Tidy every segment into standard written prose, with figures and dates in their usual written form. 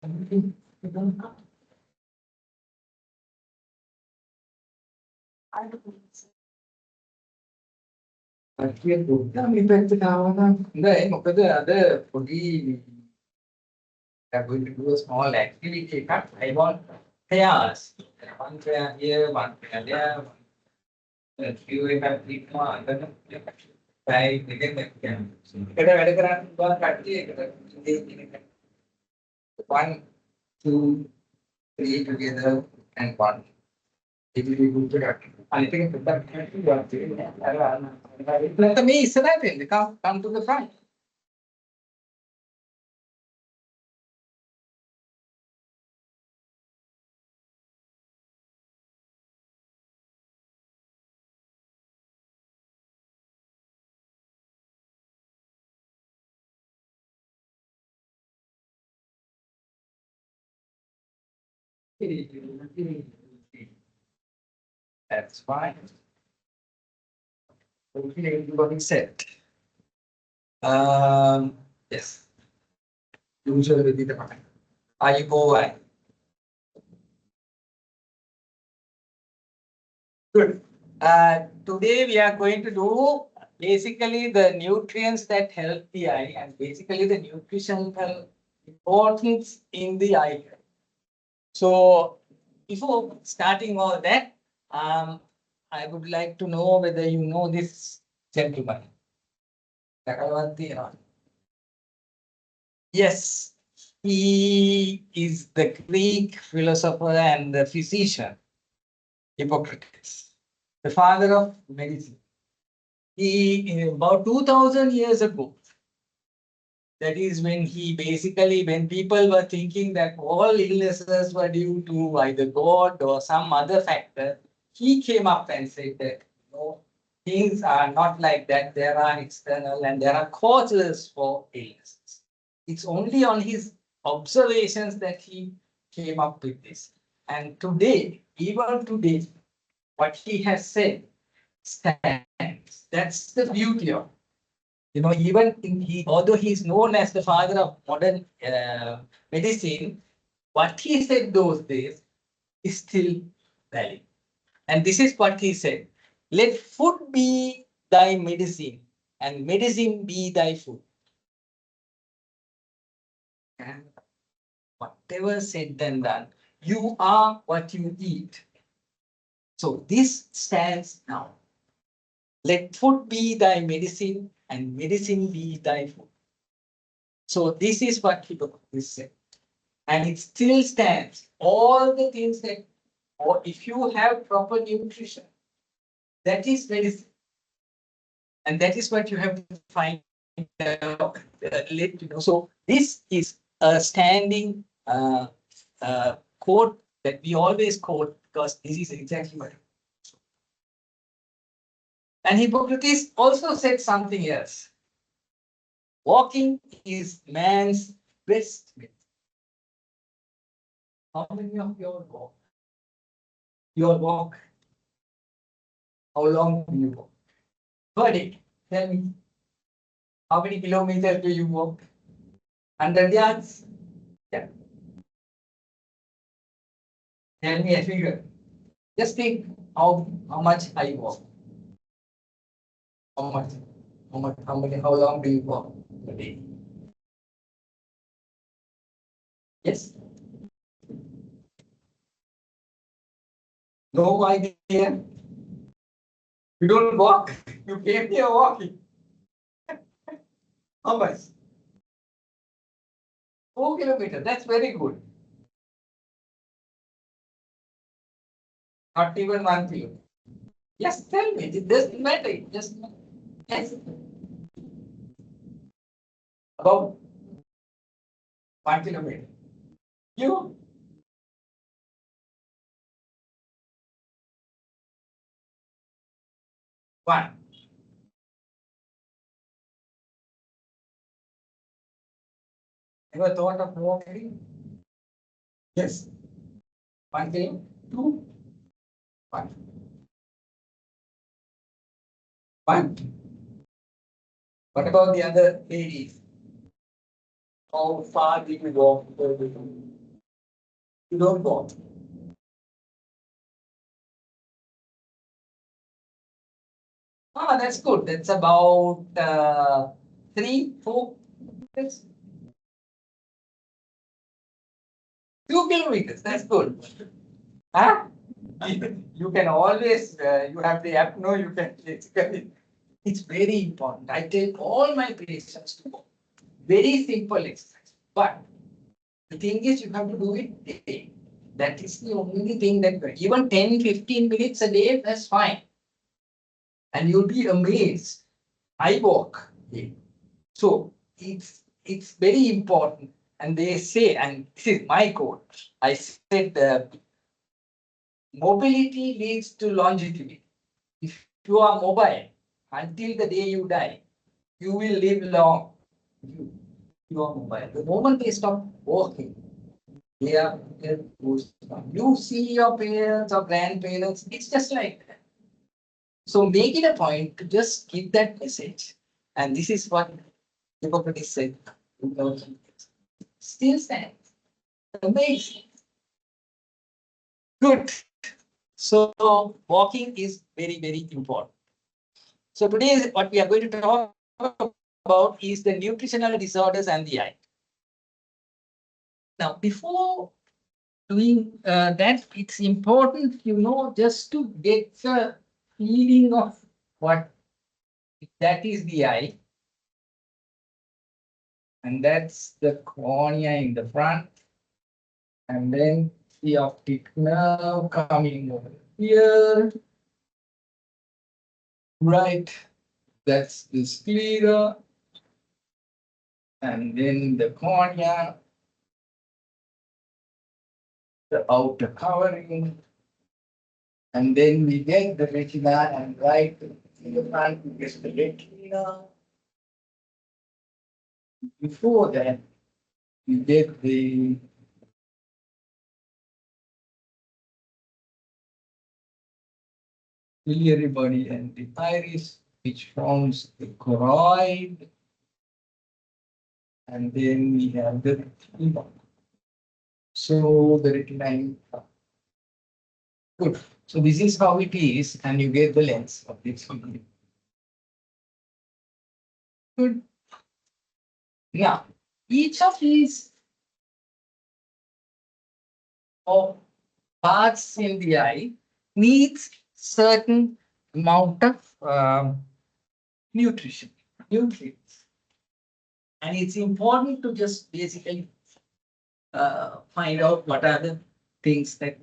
I'm going to do a small activity. I want pairs. One pair here, one pair there. You will have three more. Right, again, one, two, three together, and one. It will be good production. I think let me select it. Come to the front. That's fine. Okay, everybody set. Yes. Usually with the mind. Are you go away? Good. Today we are going to do basically the nutrients that help the eye and basically the nutritional importance in the eye. So before starting all that, I would like to know whether you know this gentleman. Yes, he is the Greek philosopher and the physician, Hippocrates, the father of medicine. He, about 2000 years ago, that is when he basically, when people were thinking that all illnesses were due to either God or some other factor, he came up and said that no, things are not like that. There are external and there are causes for illnesses. It's only on his observations that he came up with this. And today, even today, what he has said stands. That's the beauty of it. Even although he is known as the father of modern medicine, what he said those days is still valid. And this is what he said: let food be thy medicine, and medicine be thy food. And whatever said and done, you are what you eat. So this stands now. Let food be thy medicine, and medicine be thy food. So this is what Hippocrates said. And it still stands. All the things that, or if you have proper nutrition, that is medicine. And that is what you have to find out, let you know. So this is a standing quote that we always quote because this is exactly what. And Hippocrates also said something else. Walking is man's best medicine. How many of you all walk? You all walk? How long do you walk? Per day. Tell me. How many kilometers do you walk? 100 yards? Yeah. Tell me a figure. Just think how much I walk. How much? How long do you walk a day? Yes? No idea. You don't walk. You came here walking. How much? 4 kilometers. That's very good. Not even 1 kilometer. Yes, tell me. It doesn't matter. Just yes. About 1 kilometer. You? One. Ever thought of walking? Yes. 1 kilo, 2, 1. 1. What about the other ladies? How far did you walk? You don't walk. Ah, that's good. That's about 3, 4 kilometers. 2 kilometers. That's good. Huh? You can always, you have the app, no, you can basically, it's very important. I tell all my patients to go. Very simple exercise. But the thing is, you have to do it daily. That is the only thing that even 10, 15 minutes a day, that's fine. And you'll be amazed. I walk. So it's very important. And they say, and this is my quote, I said, mobility leads to longevity. If you are mobile until the day you die, you will live long. You are mobile. The moment they stop walking, their health goes down. You see your parents or grandparents, it's just like that. So make it a point to just give that message. And this is what Hippocrates said. Still stands. Amazing. Good. So walking is very, very important. So today what we are going to talk about is the nutritional disorders and the eye. Now, before doing that, it's important, just to get the feeling of what that is the eye. And that's the cornea in the front. And then the optic nerve coming over here. Right. That's the sclera. And then the cornea, the outer covering. And then we get the retina, and right in the front, we get the retina. Before that, we get the ciliary body and the iris, which forms the choroid. And then we have the retina. So the retina. Good. So this is how it is, and you get the lens of this. Good. Now, each of these parts in the eye needs certain amount of nutrition, nutrients. And it's important to just basically find out what are the things that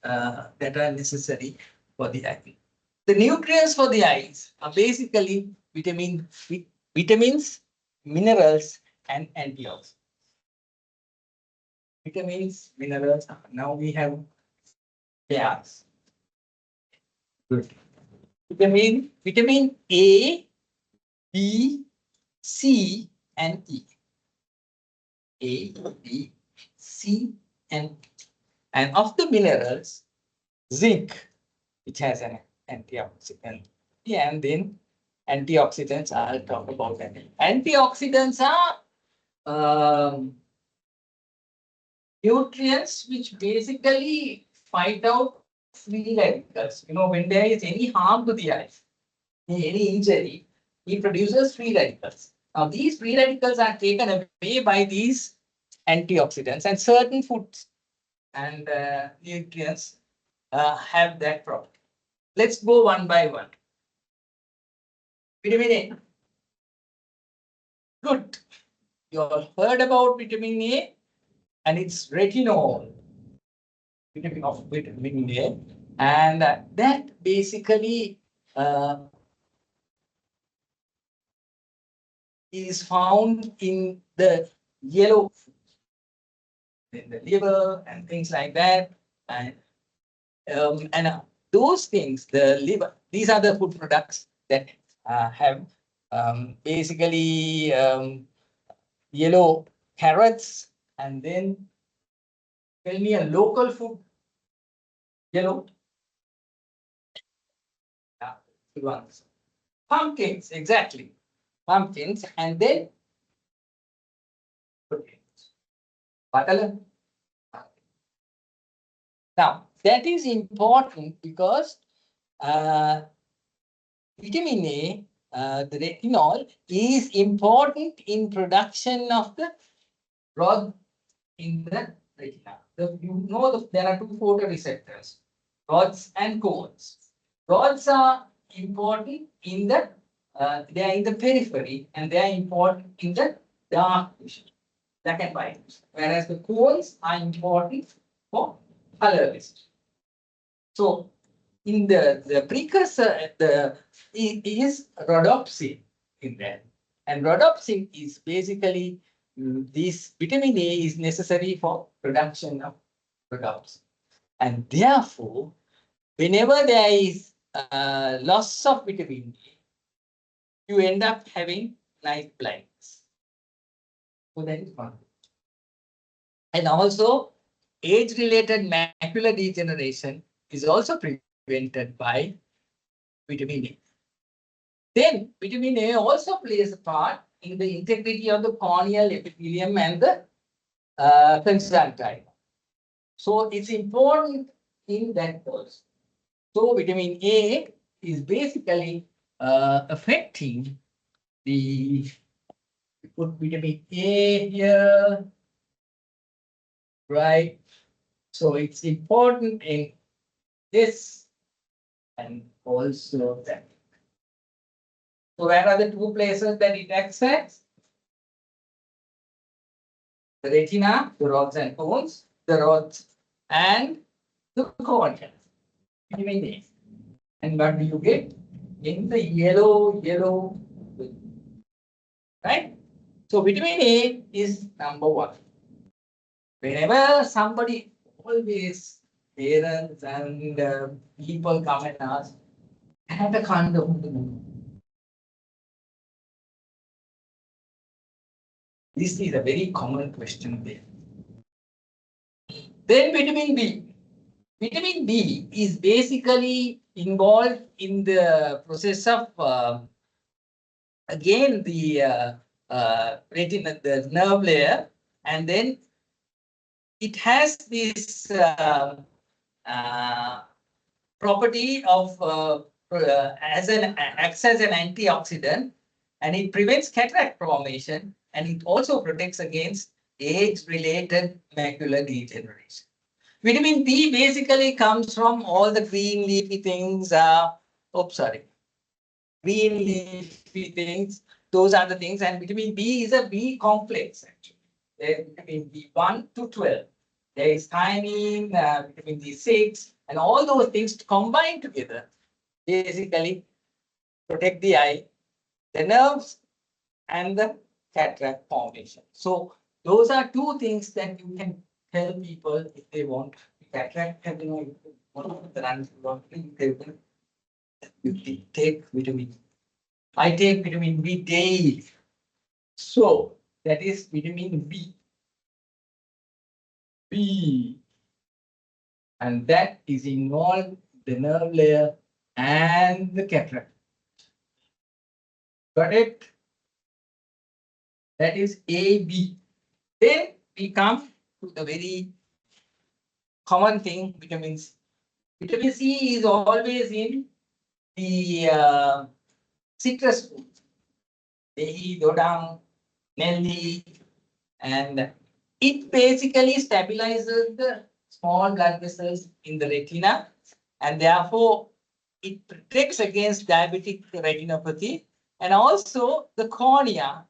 that are necessary for the eye. The nutrients for the eyes are basically vitamins, minerals, and antioxidants. Vitamins, minerals. Now we have pairs. Good. Vitamin A, B, C, and E. A, B, C, and E. And of the minerals, zinc, which has an antioxidant. Yeah, and then antioxidants, I'll talk about that. Antioxidants are nutrients which basically fight out free radicals. When there is any harm to the eye, any injury, it produces free radicals. Now, these free radicals are taken away by these antioxidants, and certain foods and nutrients have that property. Let's go one by one. Vitamin A. Good. You all heard about vitamin A, and it's retinol. Vitamin A, and that basically is found in the yellow, in the liver and things like that, and those things, the liver, these are the food products that have basically yellow carrots, and then tell me a local food, yellow. Yeah, good ones. Pumpkins, exactly. Pumpkins, and then potatoes. Butter. Now, that is important because vitamin A, the retinol, is important in production of the rod in the retina. There are two photoreceptors, rods and cones. Rods are important in the they are in the periphery and they are important in the dark vision, black and white. Whereas the cones are important for color vision. So in the precursor, it is rhodopsin in there. And rhodopsin is basically this vitamin A is necessary for production of rhodopsin. And therefore, whenever there is loss of vitamin A, you end up having night blindness. So that is one. And also, age-related macular degeneration is also prevented by vitamin A. Then vitamin A also plays a part in the integrity of the corneal epithelium and the conjunctiva. So it's important in that also. So vitamin A is basically affecting the, put vitamin A here, right? So it's important in this and also that. So where are the two places that it acts at? The retina, the rods and cones, the rods and the cornea. Vitamin A. And what do you get? In the yellow, right? So vitamin A is number one. Whenever somebody, always parents and people come and ask, had a kind of this is a very common question there. Then vitamin B. Vitamin B is basically involved in the process of again the retina, the nerve layer, and then it has this property of acts as an antioxidant, and it prevents cataract formation, and it also protects against age-related macular degeneration. Vitamin B basically comes from all the green leafy things. Green leafy things. Those are the things, and vitamin B is a B complex actually. Vitamin B1 to 12. There is thiamine, vitamin B6, and all those things combined together basically protect the eye, the nerves, and the cataract formation. So those are two things that you can tell people if they want cataract. You take vitamin. I take vitamin B daily. So that is vitamin B. And that is involved the nerve layer and the cataract. Got it? That is AB. Then we come to the very common thing, vitamin C. Vitamin C is always in the citrus fruits. Dahi, dodang, nelly, and it basically stabilizes the small blood vessels in the retina, and therefore it protects against diabetic retinopathy, and also the cornea.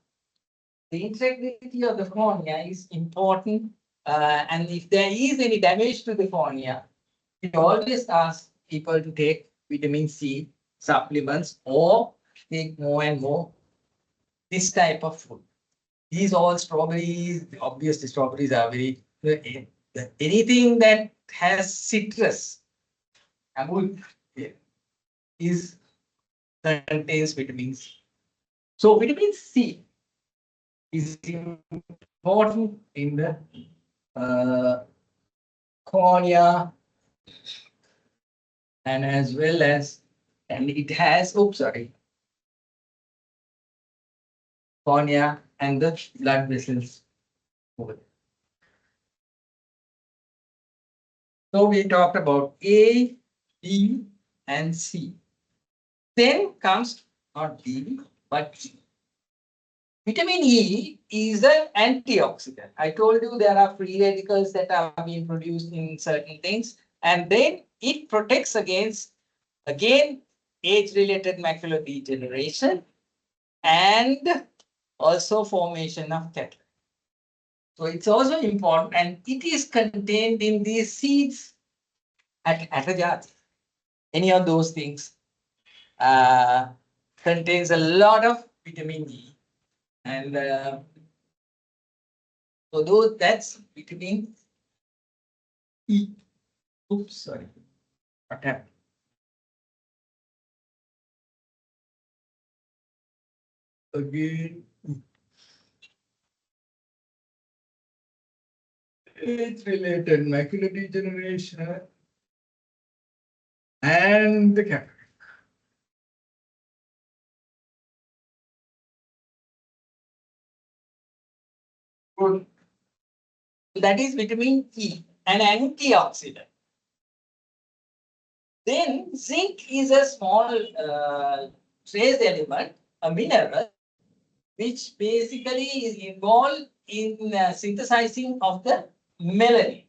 The integrity of the cornea is important, and if there is any damage to the cornea, we always ask people to take vitamin C supplements or take more and more this type of food. These all strawberries, obviously strawberries are very, anything that has citrus, amul, is contains vitamin C. So vitamin C is important in the cornea and as well as, and it has, cornea and the blood vessels. So we talked about A, B, and C. Then comes not D, but E. Vitamin E is an antioxidant. I told you there are free radicals that are being produced in certain things, and then it protects against, again, age-related macular degeneration and also formation of cataract. So it's also important, and it is contained in these seeds at a jar. Any of those things uh, contains a lot of vitamin E, and so those, that's vitamin E. Oops, sorry. What happened? Again, age-related macular degeneration and the cataract. Good. That is vitamin E, an antioxidant. Then zinc is a small trace element, a mineral, which basically is involved in synthesizing of the melanin.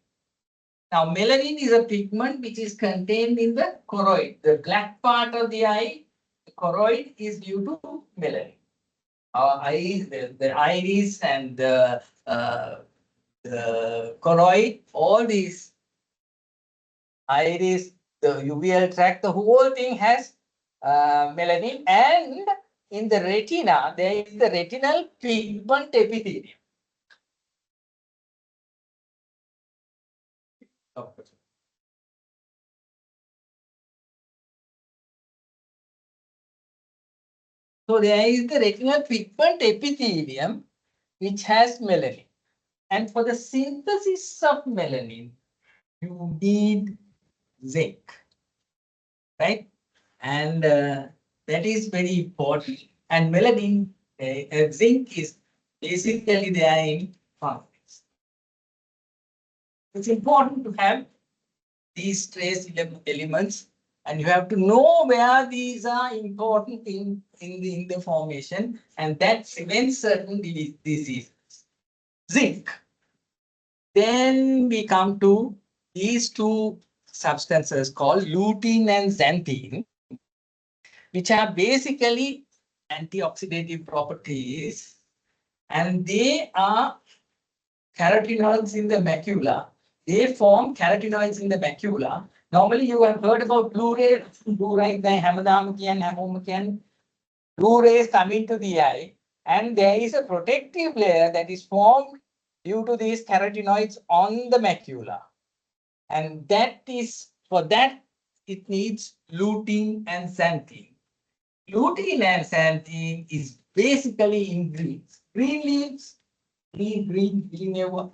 Now, melanin is a pigment which is contained in the choroid. The black part of the eye, the choroid, is due to melanin. Our eyes, the iris and the choroid, all these iris, the uveal tract, the whole thing has melanin. And in the retina, there is the retinal pigment epithelium. Okay. So there is the retinal pigment epithelium which has melanin. And for the synthesis of melanin, you need zinc, right? And that is very important. And melanin, zinc is basically there in farmers. It's important to have these trace elements, and you have to know where these are important in the formation, and that prevents certain diseases. Zinc. Then we come to these two substances called lutein and xanthine, which are basically antioxidative properties, and they are carotenoids in the macula. They form carotenoids in the macula. Normally, you have heard about blue rays. Blue rays, blue rays come into the eye, and there is a protective layer that is formed due to these carotenoids on the macula. And that is, for that, it needs lutein and xanthine. Lutein and xanthine is basically in greens. Green leaves, green ever.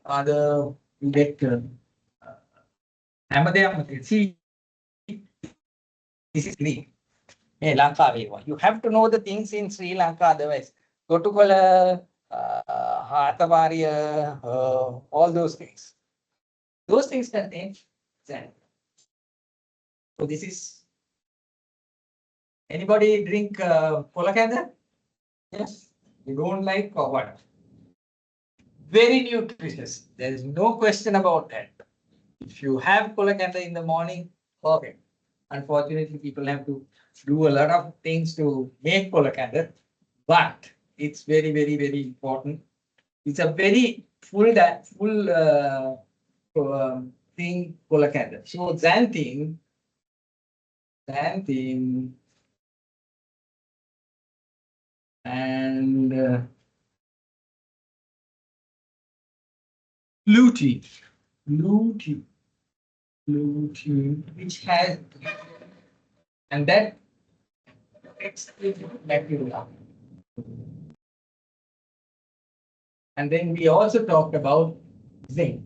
Other you get see, this is green. Hey, Lanka, you have to know the things in Sri Lanka, otherwise. Go to Kola, Hatavaria, all those things. Those things contain xanthine. So this is, anybody drink cola candle? Yes. You don't like or what? Very nutritious. There is no question about that. If you have colacanda in the morning, okay. Unfortunately, people have to do a lot of things to make colacanda, but it's very, very, very important. It's a very full thing, colacanda. So xanthine, and lutein, lutein, lutein, which has, and that macula. And then we also talked about zinc.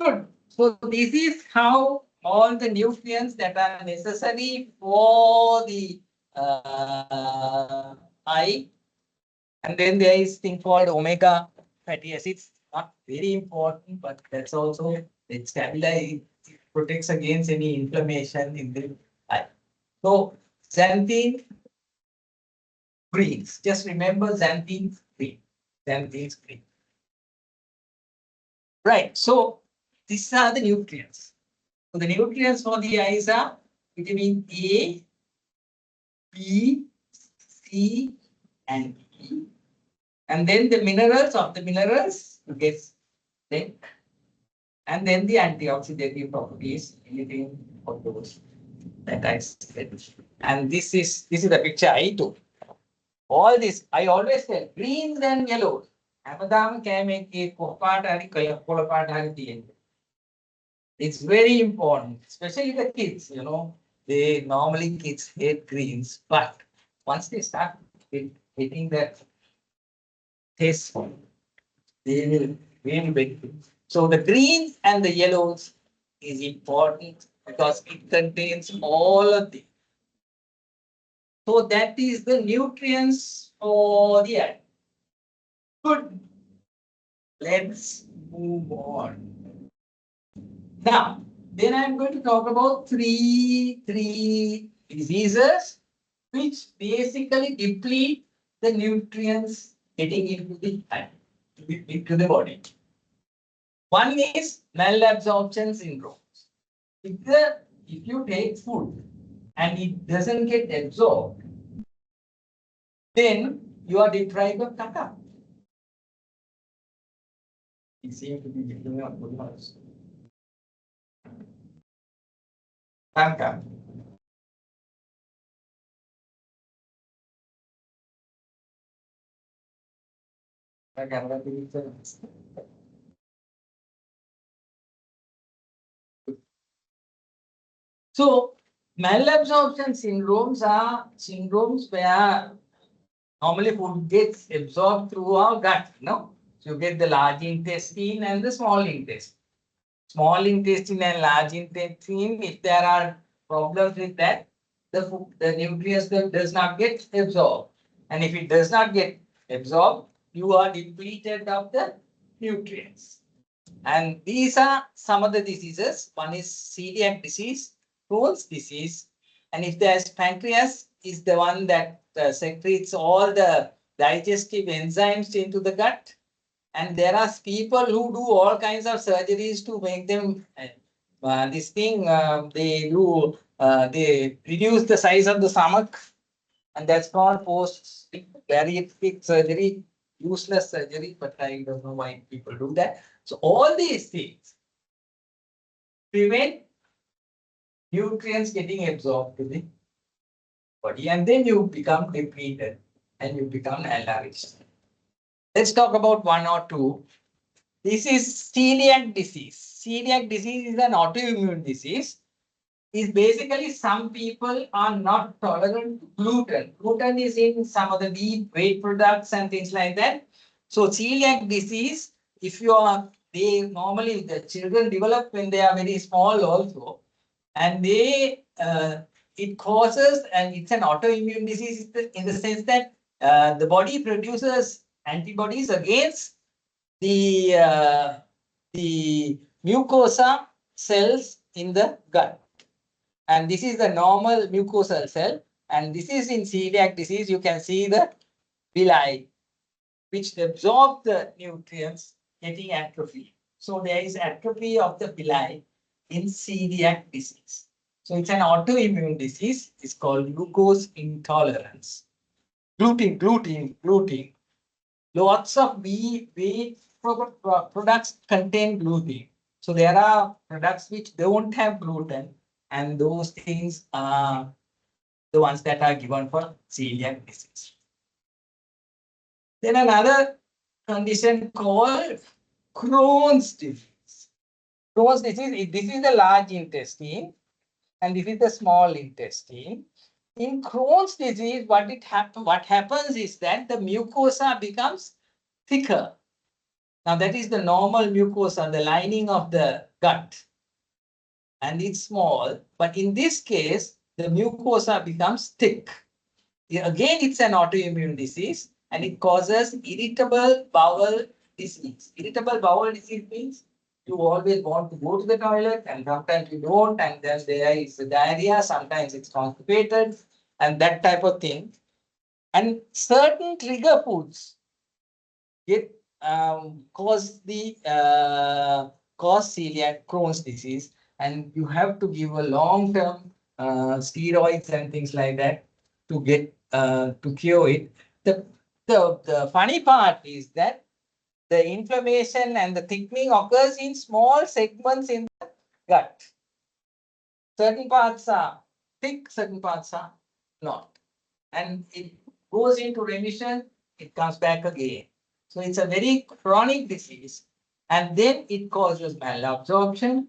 Good. So this is how all the nutrients that are necessary for the eye And then there is thing called omega fatty acids. Not very important, but that's also it stabilizes, it protects against any inflammation in the eye. So xanthine greens. Just remember xanthine green. Xanthine green. Right. So these are the nutrients. So the nutrients for the eyes are vitamin A, B, C, and E. And then the minerals of the minerals, you get zinc. And then the antioxidant properties, anything of those that I said. And this is the picture I took. All this, I always say greens and yellows. හැමදාම කෑමේ කොපාට හරි කොළපාට හරි තියෙන්නේ. It's very important, especially the kids, they normally kids hate greens, but once they start hitting that taste, they will really benefit. So the greens and the yellows is important because it contains all of the. So that is the nutrients for the eye. Good. Let's move on. Now, then I'm going to talk about three diseases which basically deplete the nutrients getting into the eye, into the body. One is malabsorption syndrome. If you take food and it doesn't get absorbed, then you are deprived of kata. It seems to be getting up good marks. Kata. So malabsorption syndromes are syndromes where normally food gets absorbed through our gut, So you get the large intestine and the small intestine. Small intestine and large intestine, if there are problems with that, the nutrients does not get absorbed. And if it does not get absorbed, you are depleted of the nutrients. And these are some of the diseases. One is celiac disease, Crohn's disease, and if there's pancreas, is the one that secretes all the digestive enzymes into the gut. And there are people who do all kinds of surgeries to make them this thing. They reduce the size of the stomach, and that's called post bariatric surgery, useless surgery. But I don't know why people do that. So all these things prevent nutrients getting absorbed to the body, and then you become depleted and you become malnourished. Let's talk about one or two. This is celiac disease. Celiac disease is an autoimmune disease. Is basically some people are not tolerant to gluten. Gluten is in some of the wheat products and things like that. So celiac disease, if you are, normally the children develop when they are very small also, and it causes, and it's an autoimmune disease in the sense that the body produces antibodies against the mucosa cells in the gut. And this is the normal mucosal cell. And this is in celiac disease. You can see the villi, which absorb the nutrients getting atrophy. So there is atrophy of the villi in celiac disease. So it's an autoimmune disease. It's called glucose intolerance. Gluten. Lots of wheat products contain gluten. So there are products which don't have gluten, and those things are the ones that are given for celiac disease. Then another condition called Crohn's disease. Crohn's disease, this is the large intestine and this is the small intestine. In Crohn's disease, what happens is that the mucosa becomes thicker. Now that is the normal mucosa, the lining of the gut. And it's small, but in this case, the mucosa becomes thick. Again, it's an autoimmune disease. and it causes irritable bowel disease. Irritable bowel disease means you always want to go to the toilet and sometimes you don't, and then there is diarrhea, sometimes it's constipated and that type of thing. And certain trigger foods get cause celiac Crohn's disease, and you have to give a long-term steroids and things like that to get to cure it. The funny part is that the inflammation and the thickening occurs in small segments in the gut. Certain parts are thick, certain parts are not. And it goes into remission, it comes back again. So it's a very chronic disease. And then it causes malabsorption,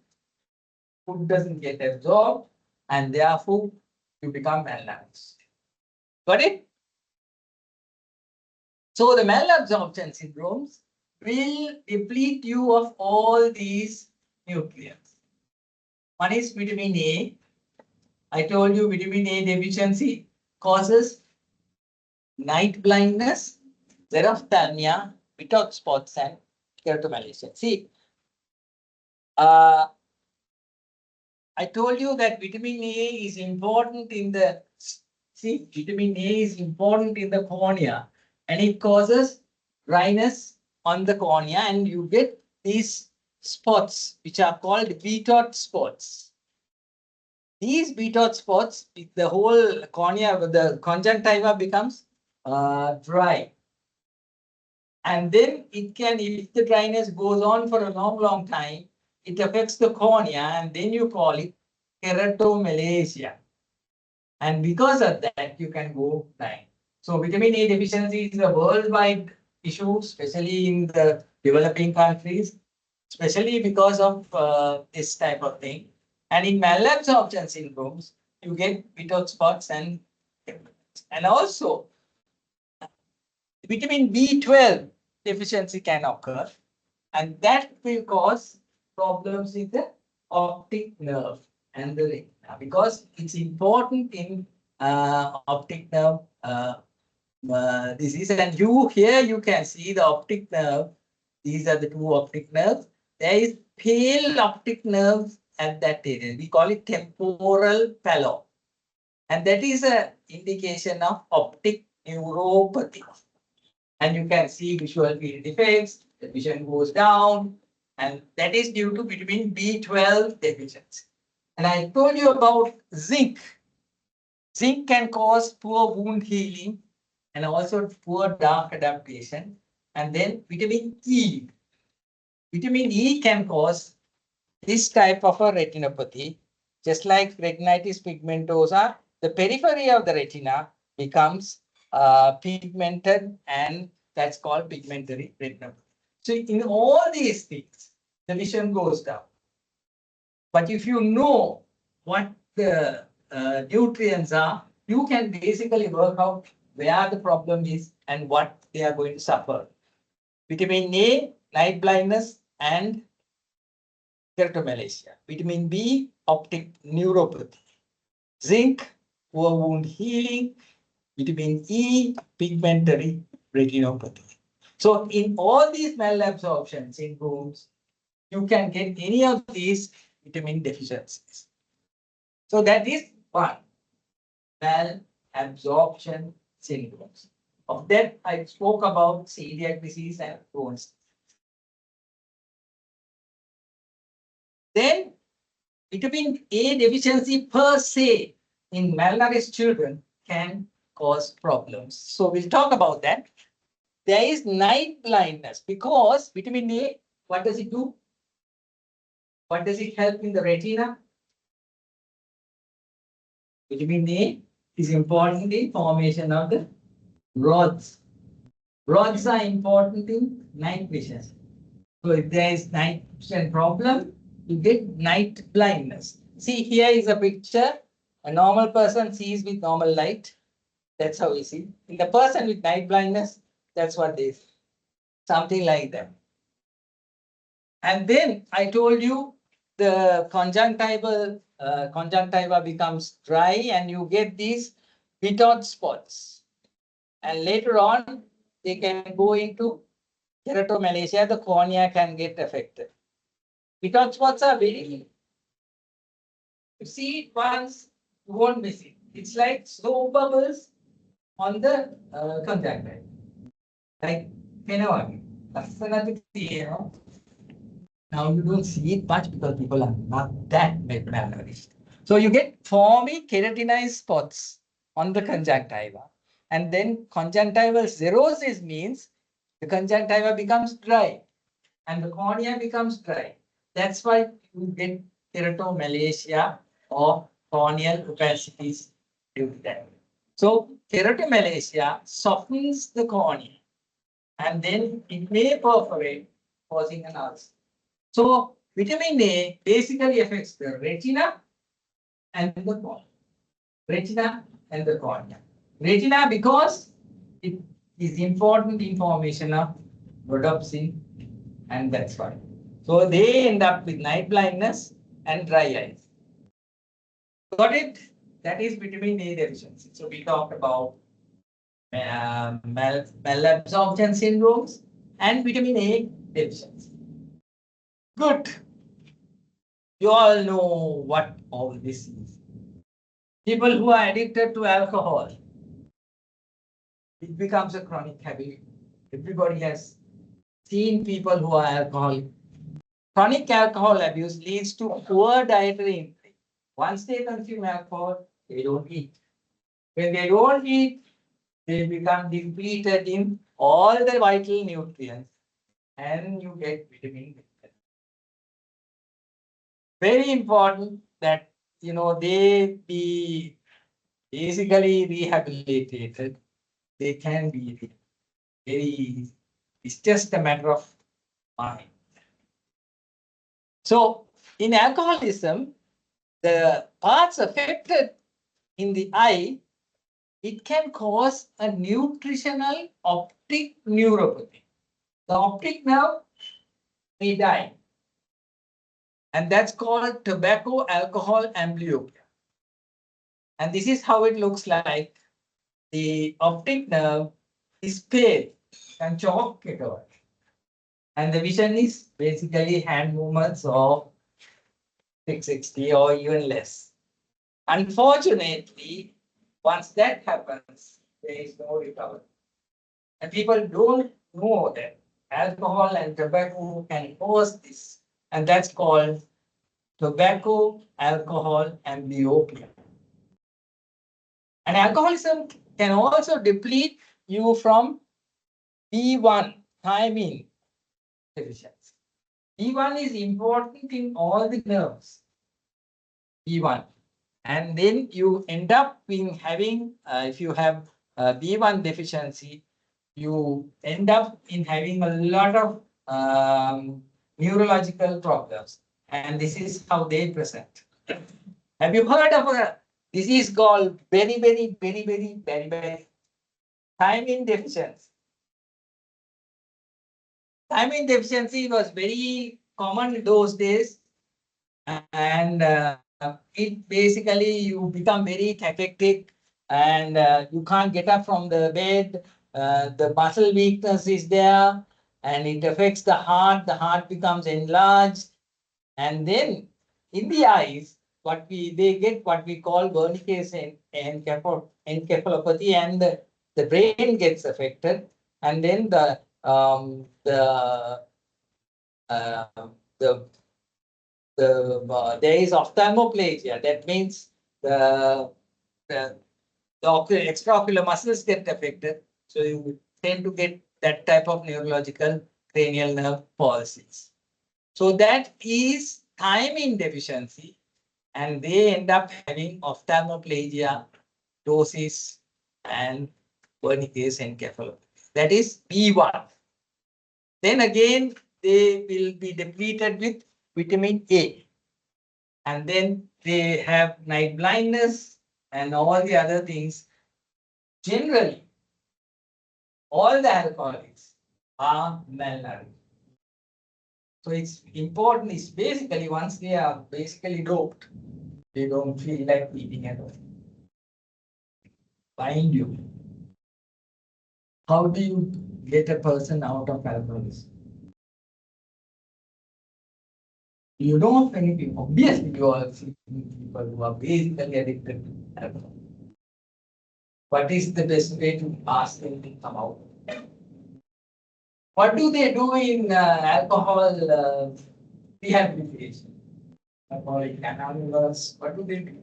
food doesn't get absorbed, and therefore you become malnourished. Got it? So the malabsorption syndromes will deplete you of all these nutrients. One is vitamin A. I told you vitamin A deficiency causes night blindness, xerophthalmia, without spots, and keratomalacia. See, I told you that vitamin A is important in the vitamin A is important in the cornea, and it causes dryness on the cornea, and you get these spots which are called Betot spots. These Betot spots, the whole cornea, the conjunctiva becomes dry. And then it can, if the dryness goes on for a long time, it affects the cornea, and then you call it keratomalacia. And because of that, you can go blind. So vitamin A deficiency is a worldwide issue, especially in the developing countries, especially because of this type of thing. And in malabsorption syndromes, you get without spots and also vitamin B12 deficiency can occur, and that will cause problems with the optic nerve and the retina, because it's important in optic nerve disease. And you can see the optic nerve. These are the two optic nerves. There is pale optic nerve at that area. We call it temporal pallor, and that is an indication of optic neuropathy. And you can see visual field defects, the vision goes down, and that is due to vitamin B12 deficiency. And I told you about zinc. Zinc can cause poor wound healing and also poor dark adaptation. And then vitamin E. Vitamin E can cause this type of a retinopathy. Just like retinitis pigmentosa, the periphery of the retina becomes pigmented, and that's called pigmentary retinopathy. So in all these things, the vision goes down. But if you know what the nutrients are, you can basically work out where the problem is and what they are going to suffer. Vitamin A, night blindness, and keratomalacia. Vitamin B, optic neuropathy. Zinc, poor wound healing. Vitamin E, pigmentary retinopathy. So in all these malabsorption syndromes, you can get any of these vitamin deficiencies. So that is one, malabsorption syndromes. Of that, I spoke about celiac disease and Crohn's. Then vitamin A deficiency per se in malnourished children can cause problems. So we'll talk about that. There is night blindness because vitamin A, what does it do? What does it help in the retina? Vitamin A is important in formation of the rods. Rods are important in night vision. So if there is night vision problem, you get night blindness. See, here is a picture. A normal person sees with normal light. That's how we see. In the person with night blindness, that's what they see. Something like that. And then I told you the conjunctiva becomes dry and you get these Betot spots. And later on, they can go into keratomalacia, the cornea can get affected. Because spots are very, you see it once, you won't miss it. It's like snow bubbles on the conjunctiva. Like, that's another thing. Now you don't see it much because people are not that malnourished. So you get foamy keratinized spots on the conjunctiva. And then conjunctival cirrhosis means the conjunctiva becomes dry and the cornea becomes dry. That's why you get keratomalacia or corneal opacities due to that. So keratomalacia softens the cornea and then it may perforate, causing an ulcer. So vitamin A basically affects the retina and the cornea. Retina and the cornea. Retina because it is important information of rhodopsin, and that's why. So they end up with night blindness and dry eyes. Got it? That is vitamin A deficiency. So we talked about malabsorption syndromes and vitamin A deficiency. Good. You all know what all this is. People who are addicted to alcohol, it becomes a chronic habit. Everybody has seen people who are alcoholic. Chronic alcohol abuse leads to poor dietary intake. Once they consume alcohol, they don't eat. When they don't eat, they become depleted in all the vital nutrients and you get vitamin D. Very important that they be basically rehabilitated. They can be very easy. It's just a matter of mind. So in alcoholism, the parts affected in the eye, it can cause a nutritional optic neuropathy. The optic nerve may die. And that's called tobacco alcohol amblyopia. And this is how it looks like. The optic nerve is pale and chalk color. And the vision is basically hand movements of 660 or even less. Unfortunately, once that happens, there is no recovery. And people don't know that alcohol and tobacco can cause this. And that's called tobacco alcohol amblyopia. And alcoholism can also deplete you from B1, thiamine deficiency. B1 is important in all the nerves. B1. And then you end up in having, if you have B1 deficiency, you end up in having a lot of neurological problems. And this is how they present. Have you heard of a disease called very thiamine deficiency? Thiamine deficiency was very common those days, and it basically you become very cachectic and you can't get up from the bed. The muscle weakness is there, and it affects the heart. The heart becomes enlarged, and then in the eyes, they get what we call Wernicke's encephalopathy, and the brain gets affected, and then the there is ophthalmoplegia. That means the extraocular muscles get affected. So you tend to get that type of neurological cranial nerve palsies. So that is thiamine deficiency, and they end up having ophthalmoplegia, ptosis, and Wernicke's encephalopathy. That is B1. Then again, they will be depleted with vitamin A. And then they have night blindness and all the other things. Generally, all the alcoholics are malnourished. So it's important, it's basically once they are basically doped, they don't feel like eating at all. Mind you, how do you get a person out of alcoholism? You know of any people? Obviously, you all see people who are basically addicted to alcohol. What is the best way to ask them to come out? What do they do in alcohol rehabilitation? Alcoholic Anonymous, what do they do?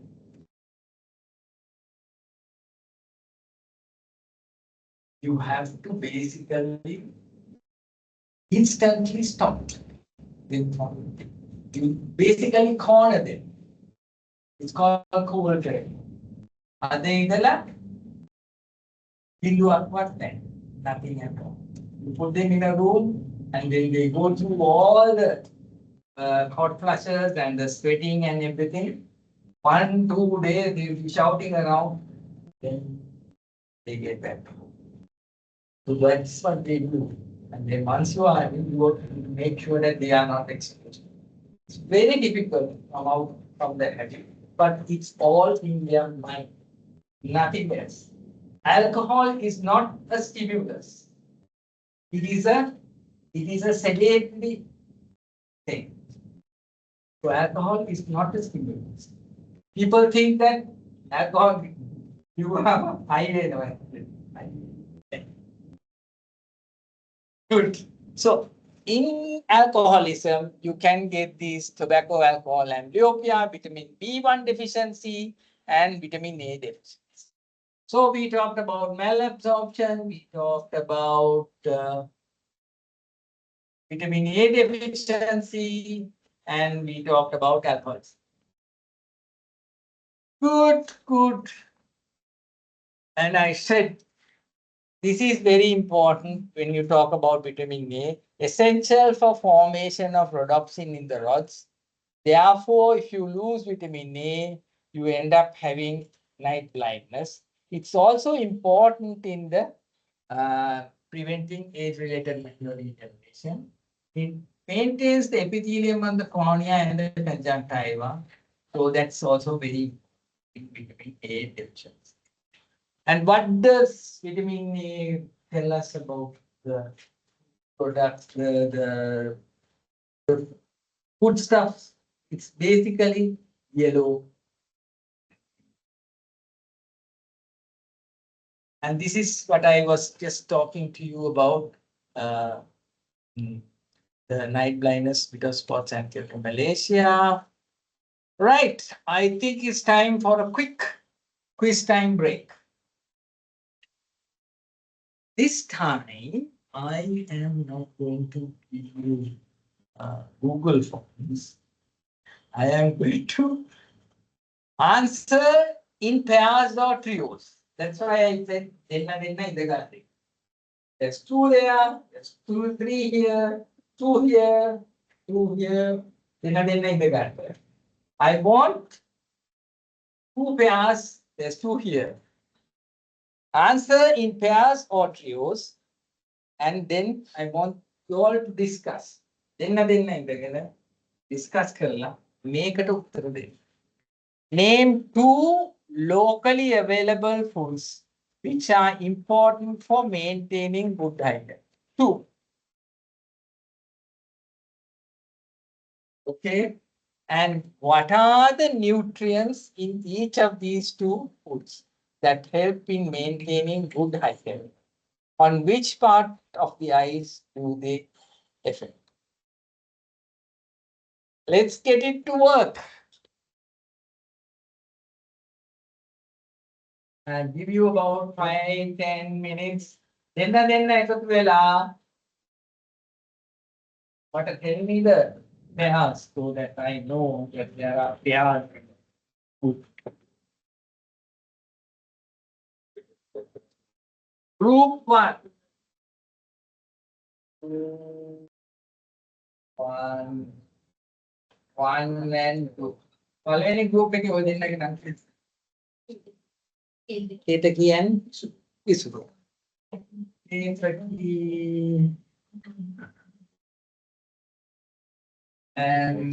You have to basically instantly stop them. You basically corner them. It's called cold training. Are they in the lab? You do what then? Nothing at all. You put them in a room and then they go through all the hot flushes and the sweating and everything. 1, 2 days they'll be shouting around, then they get back to home. So that's what they do. And then once you are in, you have to make sure that they are not exposed. It's very difficult to come out from the habit, but it's all in their mind, nothing else. Alcohol is not a stimulus. It is a sedatory thing. So alcohol is not a stimulus. People think that alcohol, you have a high. Good. So in alcoholism, you can get these tobacco, alcohol, amblyopia, vitamin B1 deficiency, and vitamin A deficiency. So we talked about malabsorption, we talked about vitamin A deficiency, and we talked about alcoholism. Good, good. And I said, this is very important when you talk about vitamin A, essential for formation of rhodopsin in the rods. Therefore, if you lose vitamin A, you end up having night blindness. It's also important in the preventing age-related macular degeneration. It maintains the epithelium on the cornea and the conjunctiva. So that's also very vitamin A deficiency. And what does vitamin A tell us about the products, the foodstuffs? It's basically yellow. And this is what I was just talking to you about, the night blindness because spots and Malaysia. Right, I think it's time for a quick quiz time break. This time, I am not going to give you Google Forms. I am going to answer in pairs or trios. That's why I said there's 2 there, there's 2, 3 here, 2 here, 2 here. I want 2 pairs, there's 2 here. Answer in pairs or trios, and then I want you all to discuss. Discuss කරලා මේකට උත්තර දෙන්න. Name 2 locally available foods which are important for maintaining good hygiene. 2. Okay. And what are the nutrients in each of these 2 foods that help in maintaining good hygiene? On which part of the eyes do they affect? Let's get it to work. I'll give you about 5, 10 minutes. Then එකතු වෙලා but tell me the pairs so that I know that there are pairs. Group 1. 1 and 2. පළවෙනි group එකේ ඔය දෙන්නගේ නම් Ketaki and Isuru. Ketaki and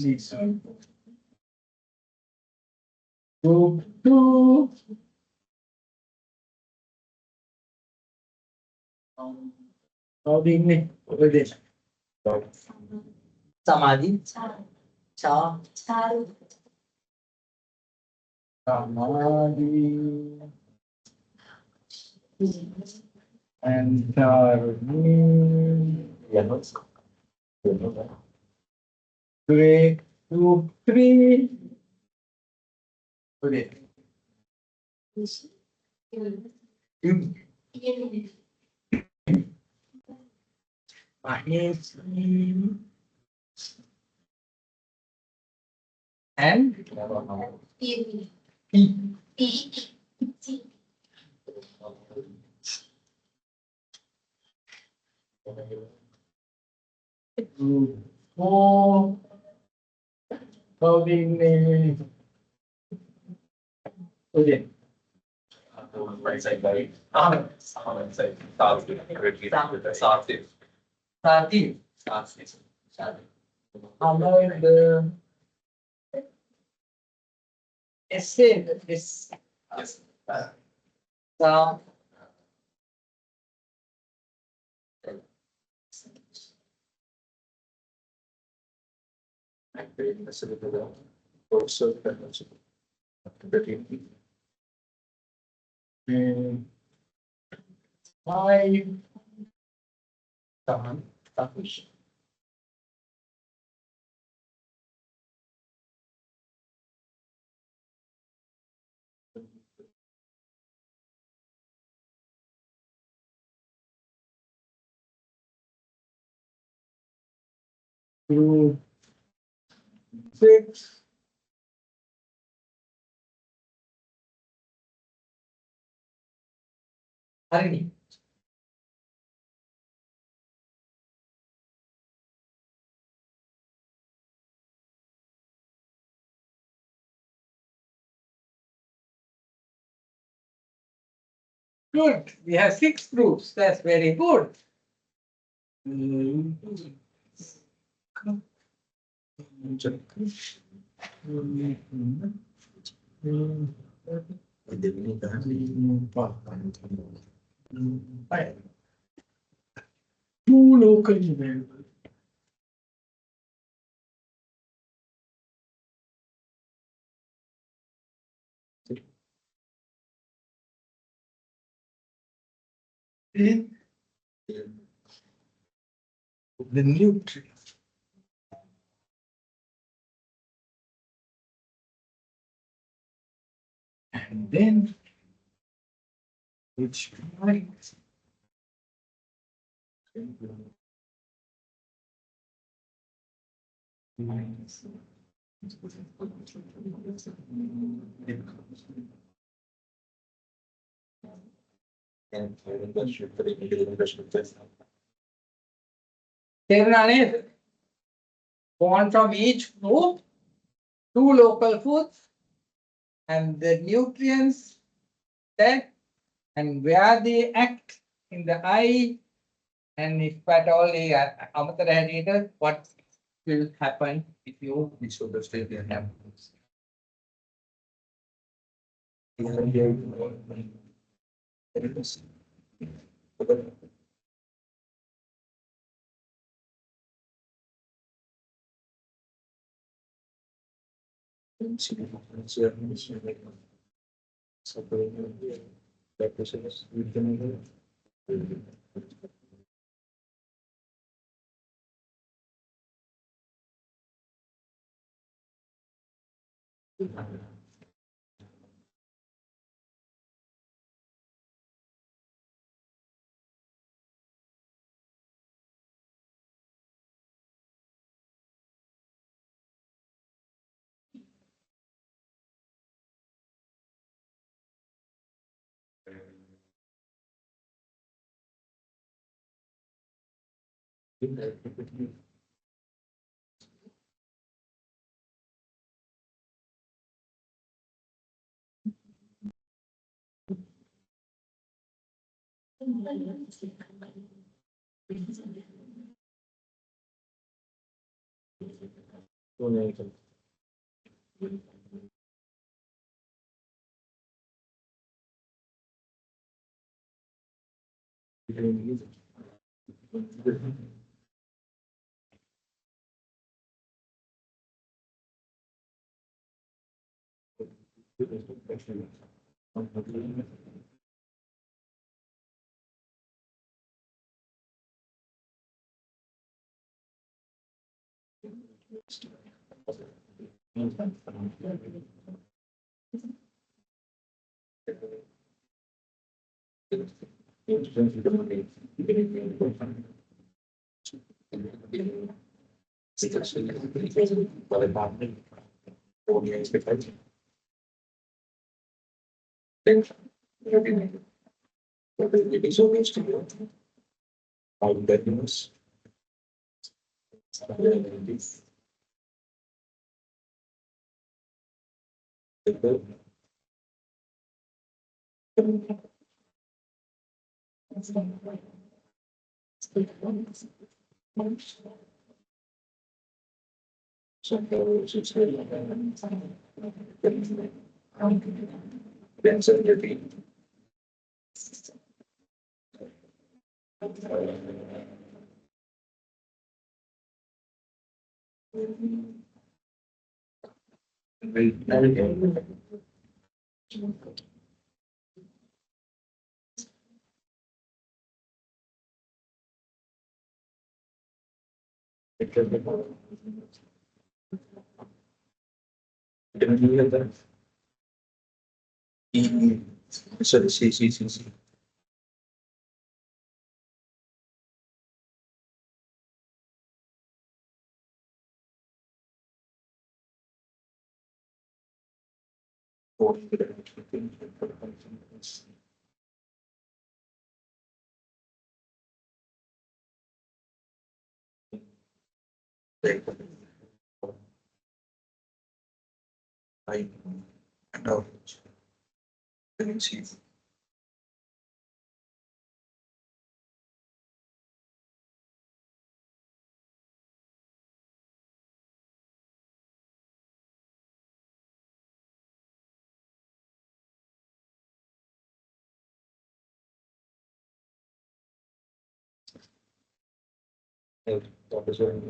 group 2. How do you make over there? Samadhi. Cha. Samadhi. And yes. 3, 2, 3. Okay. Minus and P. 2, 4. Coding. Okay. Right side by right side. Sativ. How about the essay? This. Yes. Sa. Also, five. Tahan. Tapos. Two, 6. Harini. Good. We have 6 groups. That's very good. Two local available. In the nutrients. And then which provides born from each group, 2 local foods, and the nutrients that and where they act in the eye, and if at all they are amateur, what will happen if you misunderstand their happens. Sì, sì, sì, sì. No, sì.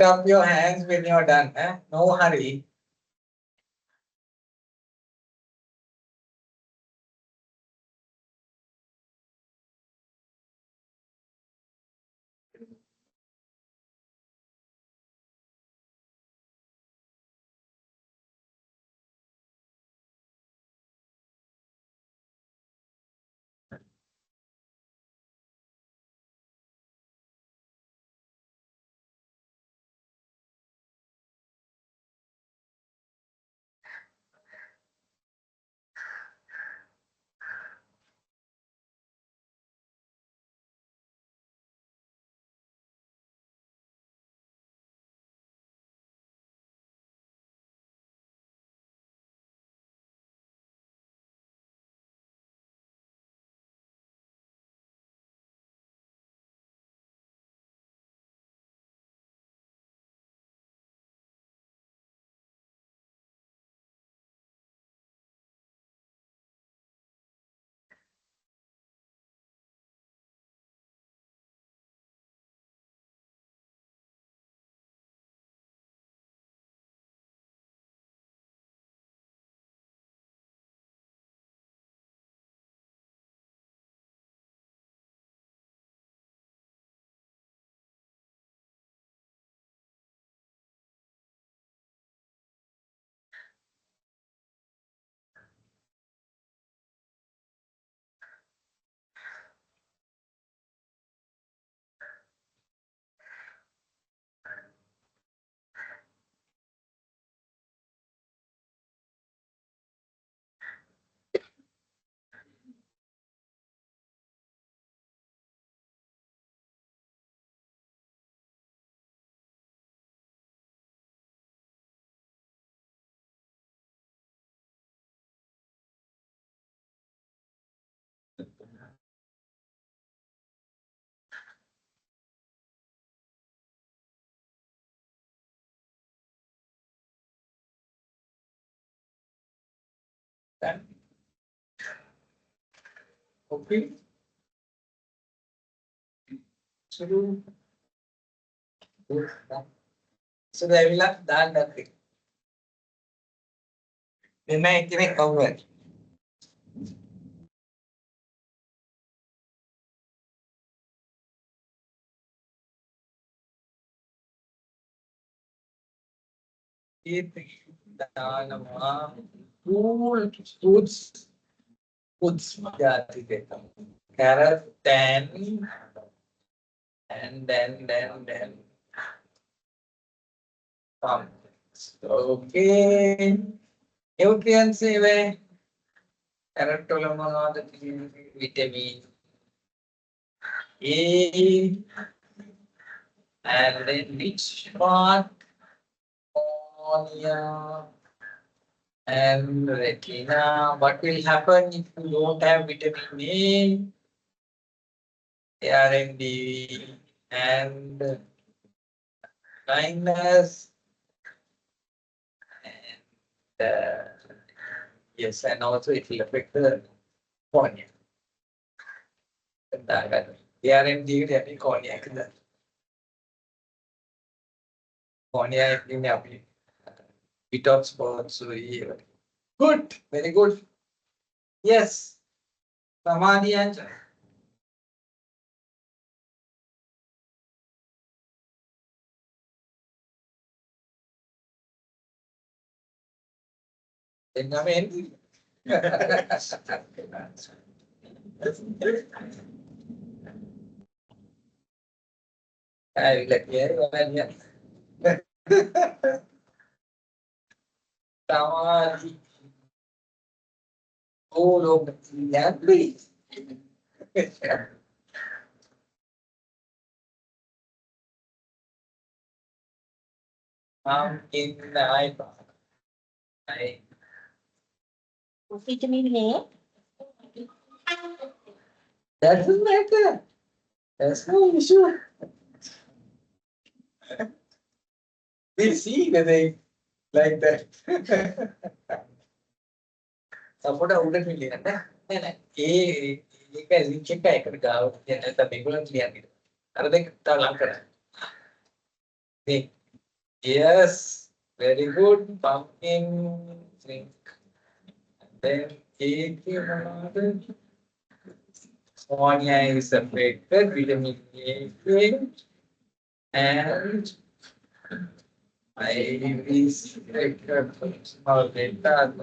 up your hands when you're done. Eh? No hurry. Done. Okay. So, so they will have done nothing. They make it over. Foods, carrot, then pumpkins. Okay. Nutrients anyway. Carrot vitamin A, and then which part? Cornea and retina. What will happen if you don't have vitamin A, R&D, and blindness, and yes, and also it will affect the cornea. R&D any cornea. Cornea is without spots. So good, very good. Yes, Samadhi answer. Then I mean, I will let you Samadhi. Oh, look, yeah, please. In the I Vitamin A. doesn't matter. There's no issue. We see the thing like that. Support a wooden million. ඒක check එකකට ගාව නැත්නම් මේගොල්ලන් කියන්නේ. අර දෙක තව ලං කරා. මේ Yes, very good. Pumpkin drink. Then cake, Sonia is affected, vitamin A, and I is affected. Small data.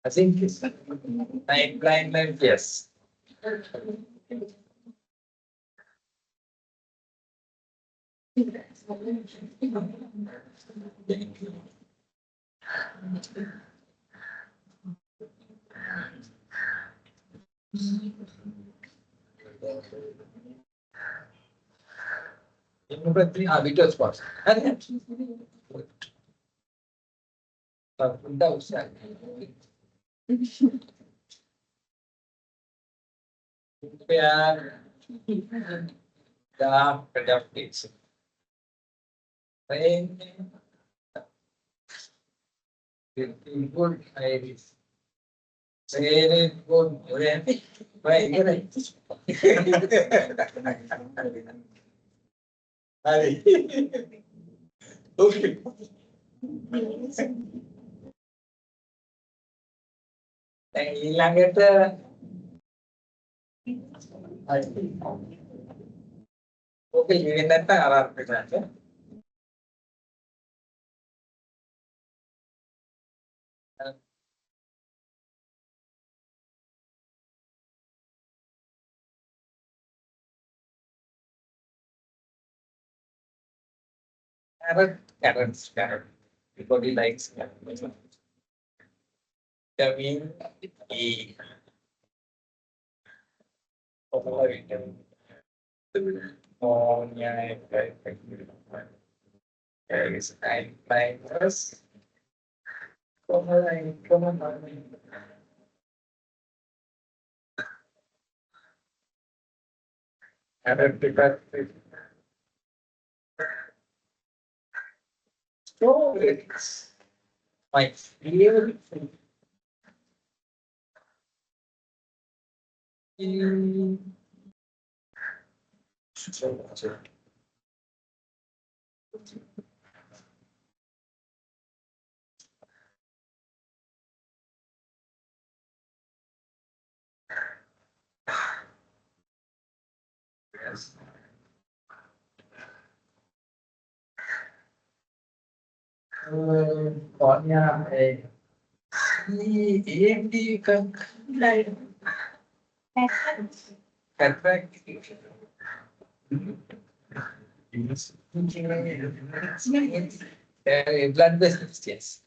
I think it's blind, yes. Vital spots. Outside. Yeah, the productives. Good ideas. Very good. Very good. Okay. ඊළඟට ඕක ඉන්නේ නැත්නම් අර අපිට carrot. Everybody likes carrot. Vitamin E. Popular vitamin. Ammonia, is 9 plus. So it's my favorite food. Yes. Konya, AMD cataract. Blood vessels, yes.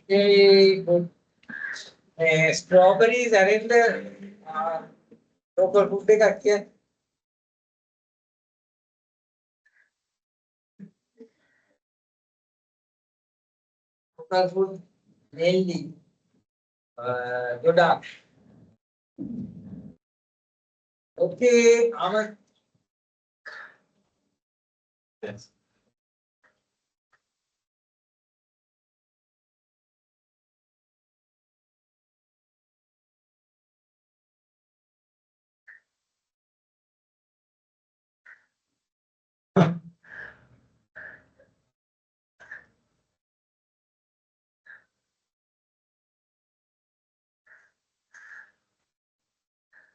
Okay, good. Strawberries are in the local food එකක් කිය. Local food mainly Yoda. Okay, I'm yes.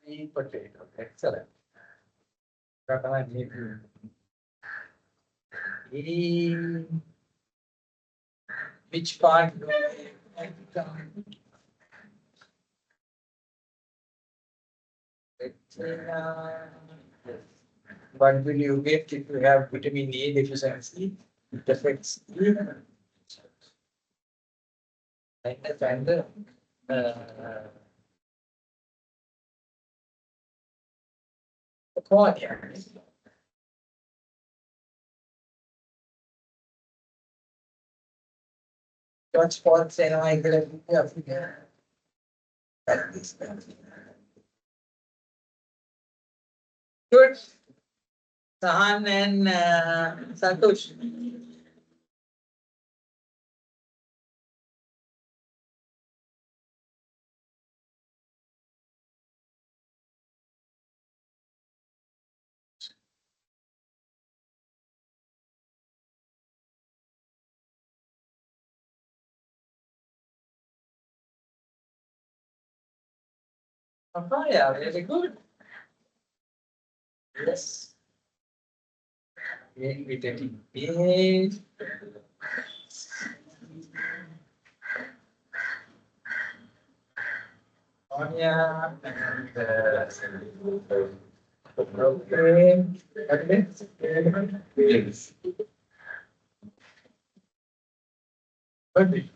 Sweet potato, excellent. Which part? What will you get if you have vitamin A deficiency? It affects and the cornea. What spots and I get Africa? Good. Sahan and Santosh. Papaya, very good. Yes. Very vitamin A. Ammonia and okay. Yes. Good.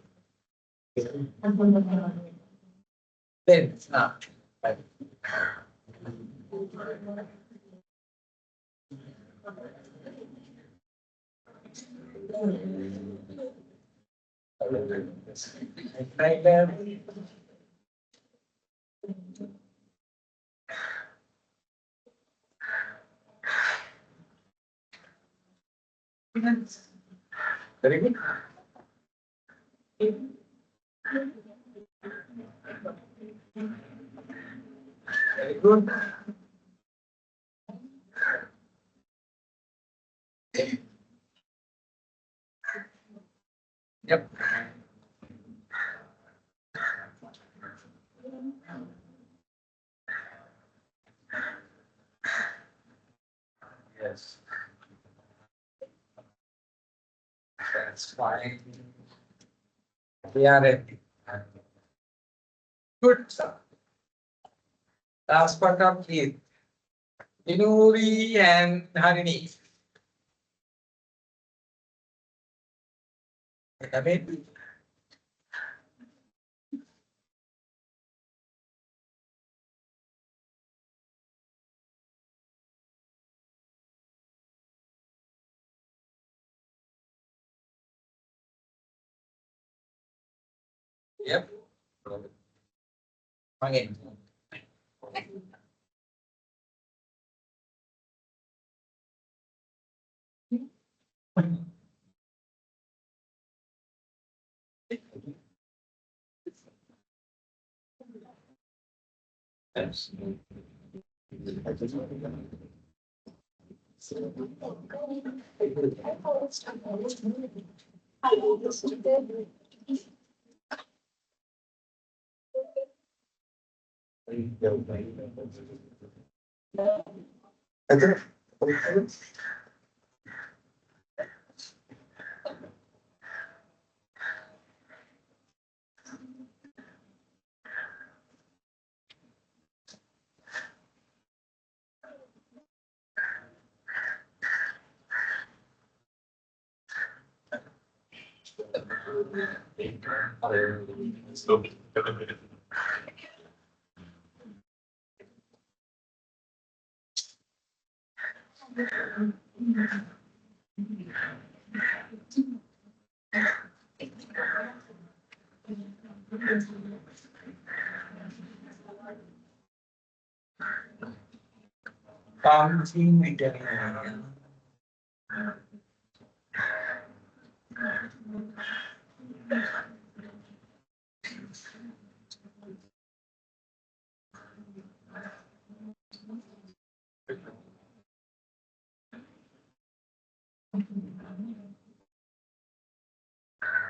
Then, like that. Very good. Very good. Yep. Yes. That's fine. We are ready. Good. Last but not least, Inuri and Harini. Come in. Yep. Again. Yes. Pumpkin vitamin.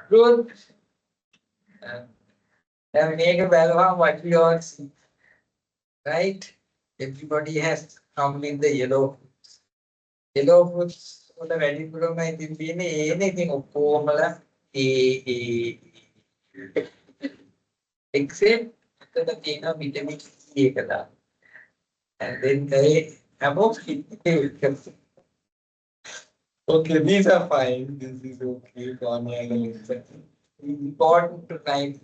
Good. And make a bell what we all see, right? Everybody has come with the yellow. Yellow fruits වල වැඩිපුරම ඉතින් තියෙන්නේ ඒනේ ඉතින් ඔක්කොමල except the තියෙන vitamin C එක දාන්න. And then they have okay, these are fine. This is okay. Important to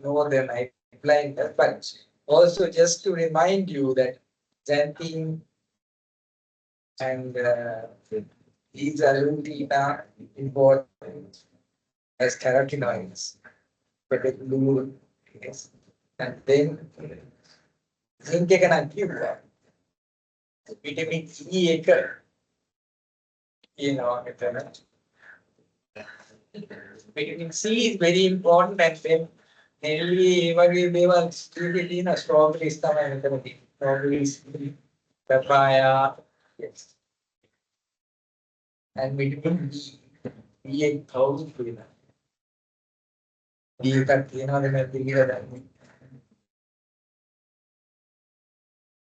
know the night blindness, but also just to remind you that xanthine and these are important as carotenoids, but the blue, yes. And then zinc එක නම් කිව්වා. vitamin E vitamin C is very important, and then mainly what they were still strawberry stuff and everything. Strawberries, papaya, yes. And vitamin E 8,000 D cut, the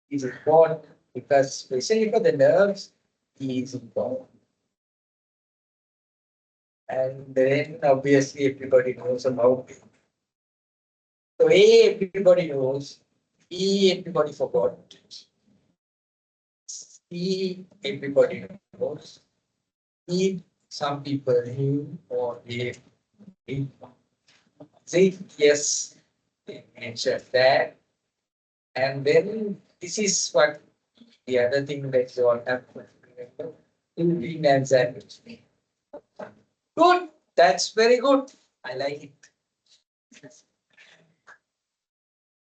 is important because especially for the nerves, E is important. And then obviously everybody knows about it. So A everybody knows, E everybody forgot, C everybody knows, E some people knew, or A. See, yes, they mentioned that. And then this is what the other thing that you all have to remember. In and sandwich. Good. That's very good. I like it.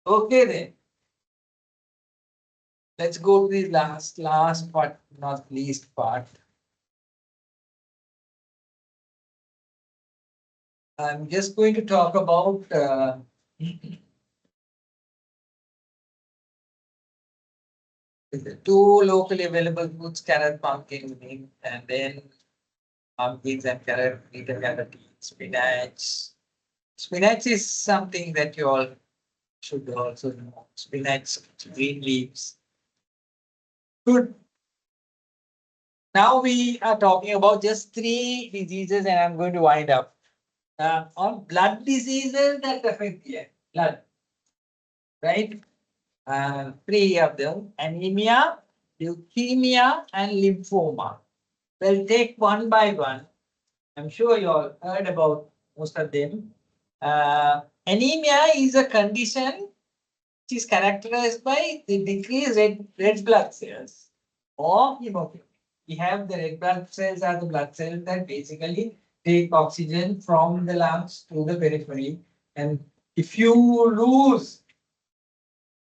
Okay then. Let's go to the last part, not least part. I'm just going to talk about the two locally available foods, carrot, pumpkin, and then pumpkins and carrot, beta carotene, spinach. Spinach is something that you all should also know. Spinach, green leaves. Good. Now we are talking about just 3 diseases, and I'm going to wind up. On blood diseases that affect the blood, right? 3 of them: anemia, leukemia, and lymphoma. We'll take one by one. I'm sure you all heard about most of them. Anemia is a condition which is characterized by the decreased red blood cells or hemoglobin. We have the red blood cells are the blood cells that basically take oxygen from the lungs to the periphery. And if you lose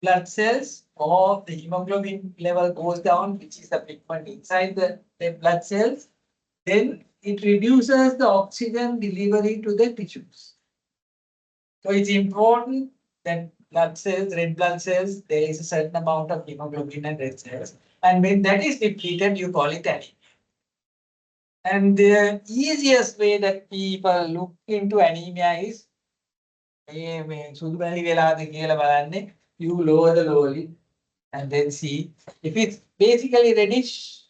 blood cells or the hemoglobin level goes down, which is the pigment inside the red blood cells, then it reduces the oxygen delivery to the tissues. So it's important that blood cells, red blood cells, there is a certain amount of hemoglobin and red cells. And when that is depleted, you call it anemia. And the easiest way that people look into anemia is you lower the lower lid and then see. If it's basically reddish,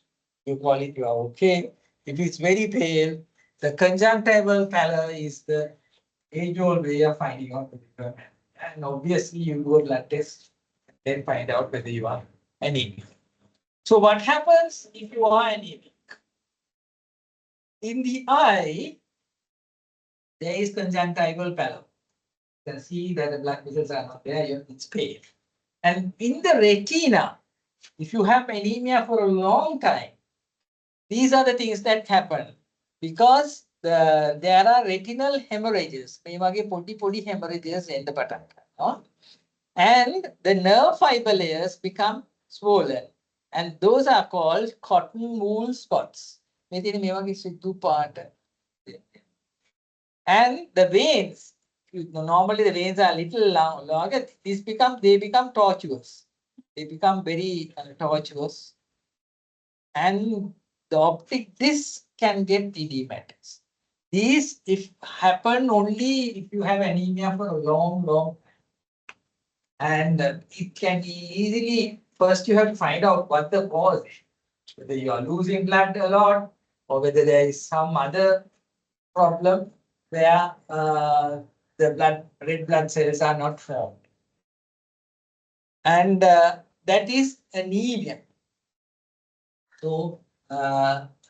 you call it you are okay. If it's very pale, the conjunctival pallor is the age-old way of finding out whether you are anemia. And obviously, you do a blood test and then find out whether you are anemic. So what happens if you are anemic? In the eye, there is conjunctival pallor. You can see that the blood vessels are not there, it's pale. And in the retina, if you have anemia for a long time, these are the things that happen because there are retinal hemorrhages. Hemorrhages in the and the nerve fiber layers become swollen, and those are called cotton wool spots. And the veins, normally the veins are a little longer. They become tortuous. They become very tortuous, and the optic disc can get edematous. These if happen only if you have anemia for a long, and it can be easily. First, you have to find out what the cause is, whether you are losing blood a lot, or whether there is some other problem where the red blood cells are not formed, and that is anemia. So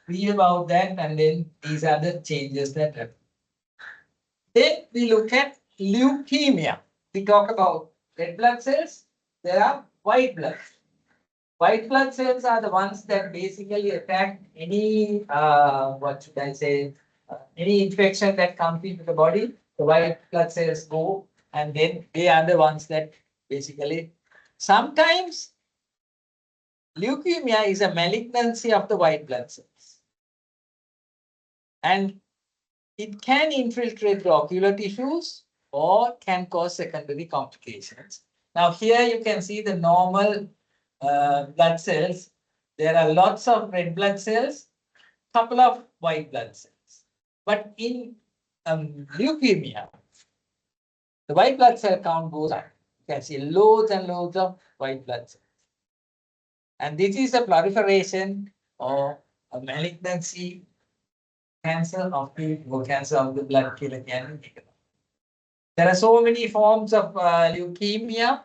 read about that, and then these are the changes that happen. Then we look at leukemia. We talk about red blood cells. There are white blood. White blood cells are the ones that basically attack any what should I say, any infection that comes into the body. The white blood cells go, and then they are the ones that basically sometimes leukemia is a malignancy of the white blood cells. And it can infiltrate the ocular tissues or can cause secondary complications. Now here you can see the normal blood cells. There are lots of red blood cells, couple of white blood cells. But in leukemia, the white blood cell count goes up. You can see loads and loads of white blood cells. And this is a proliferation or a malignancy cancer of the blood killer can. There are so many forms of leukemia,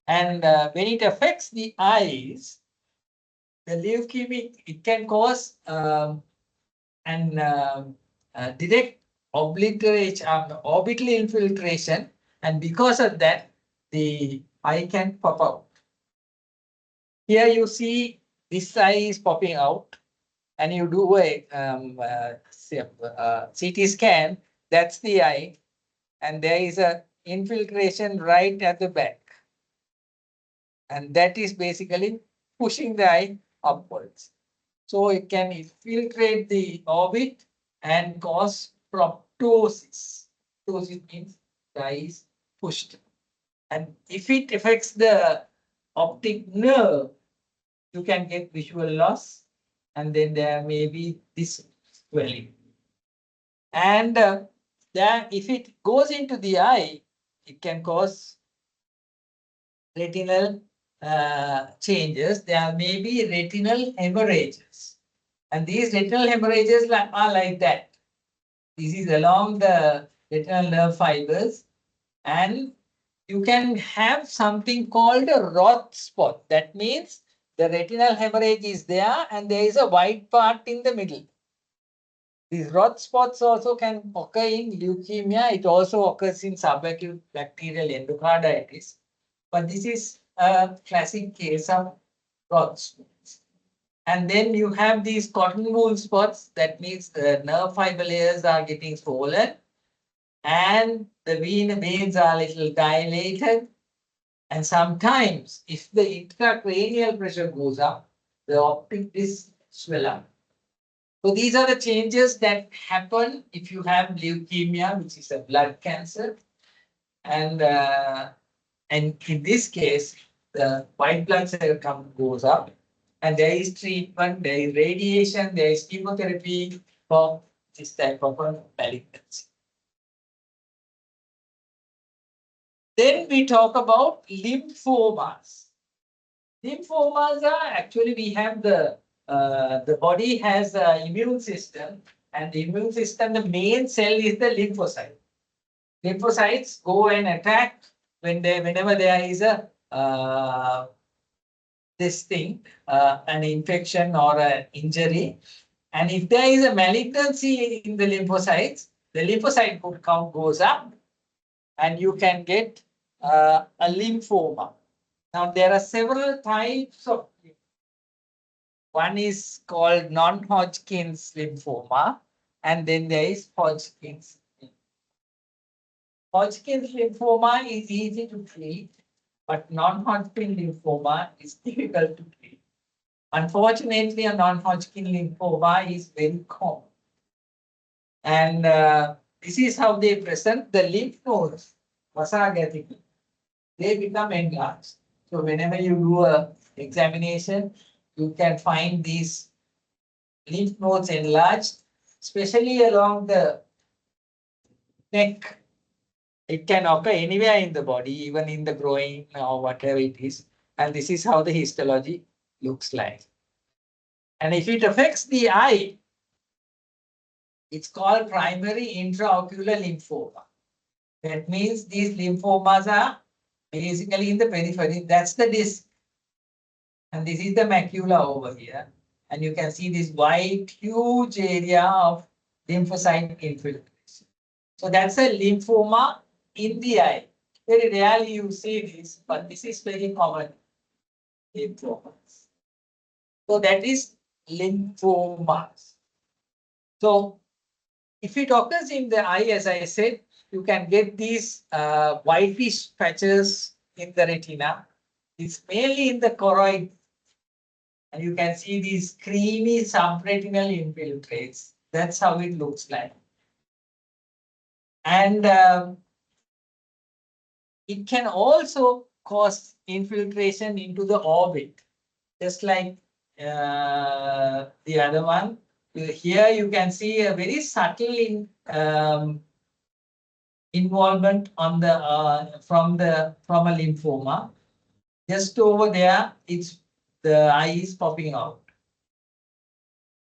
and when it affects the eyes, the leukemia, it can cause an direct orbital infiltration, and because of that, the eye can pop out. Here you see this eye is popping out, and you do a CT scan. That's the eye, and there is a infiltration right at the back, and that is basically pushing the eye upwards. So it can infiltrate the orbit and cause proptosis. Proptosis means the eye is pushed. And if it affects the optic nerve, you can get visual loss, and then there may be this swelling. And then if it goes into the eye, it can cause retinal changes. There may be retinal hemorrhages. And these retinal hemorrhages are like that. This is along the retinal nerve fibers, and you can have something called a Roth spot. That means the retinal hemorrhage is there and there is a white part in the middle. These Roth spots also can occur in leukemia. It also occurs in subacute bacterial endocarditis. But this is a classic case of Roth spots. And then you have these cotton wool spots. That means the nerve fiber layers are getting swollen and the veins are a little dilated. And sometimes, if the intracranial pressure goes up, the optic disc swell up. So these are the changes that happen if you have leukemia, which is a blood cancer. And in this case, the white blood cell count goes up. And there is treatment, there is radiation, there is chemotherapy for this type of malignancy. Then we talk about lymphomas. Lymphomas are actually, we have the body has an immune system, and the immune system, the main cell is the lymphocyte. Lymphocytes go and attack whenever there is a an infection or an injury. And if there is a malignancy in the lymphocytes, the lymphocyte count goes up and you can get a lymphoma. Now, there are several types of lymphoma. One is called non-Hodgkin's lymphoma, and then there is Hodgkin's. Hodgkin's lymphoma is easy to treat, but non-Hodgkin lymphoma is difficult to treat. Unfortunately, a non-Hodgkin lymphoma is very common. And this is how they present the lymph nodes, vasagatically. They become enlarged. So whenever you do a examination, you can find these lymph nodes enlarged, especially along the neck. It can occur anywhere in the body, even in the groin or whatever it is. And this is how the histology looks like. And if it affects the eye, it's called primary intraocular lymphoma. That means these lymphomas are basically in the periphery. That's the disc. And this is the macula over here. And you can see this white, huge area of lymphocyte infiltration. So that's a lymphoma in the eye. Very rarely you see this, but this is very common. Lymphomas. So that is lymphomas. So if it occurs in the eye, as I said, you can get these whitish patches in the retina. It's mainly in the choroid And you can see these creamy subretinal infiltrates. That's how it looks like. And it can also cause infiltration into the orbit, just like the other one. Here you can see a very subtle involvement on the from a lymphoma. Just over there, it's the eye is popping out.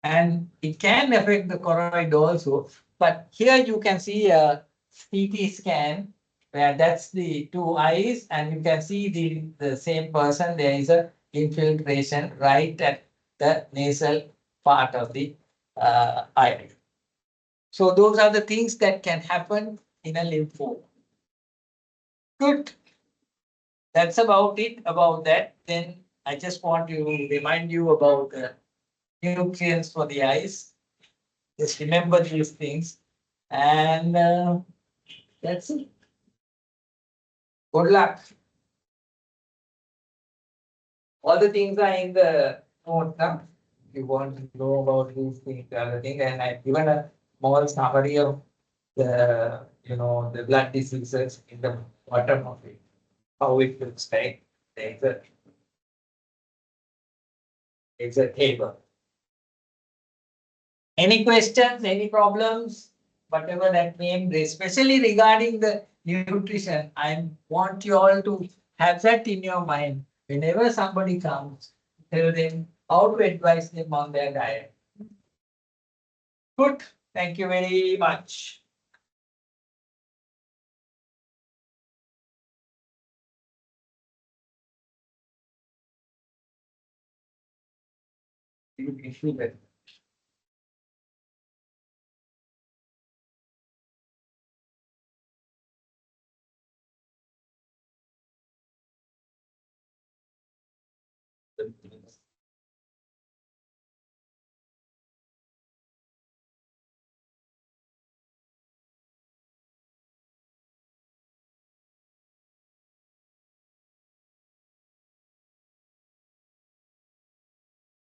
And it can affect the choroid also. But here you can see a CT scan where that's the two eyes, and you can see the same person. There is a infiltration right at the nasal part of the eye. So those are the things that can happen in a lymphoma. Good. That's about it about that. Then I just want to remind you about the nutrients for the eyes. Just remember these things. And that's it. Good luck. All the things are in the note now. If you want to know about these things, the other thing, and I've given a small summary of the blood diseases in the bottom of it, how it looks like. There's a, there's a table. Any questions, any problems, whatever that may be, especially regarding the nutrition, I want you all to have that in your mind. Whenever somebody comes, tell them how to advise them on their diet. Good. Thank you very much. You feel better.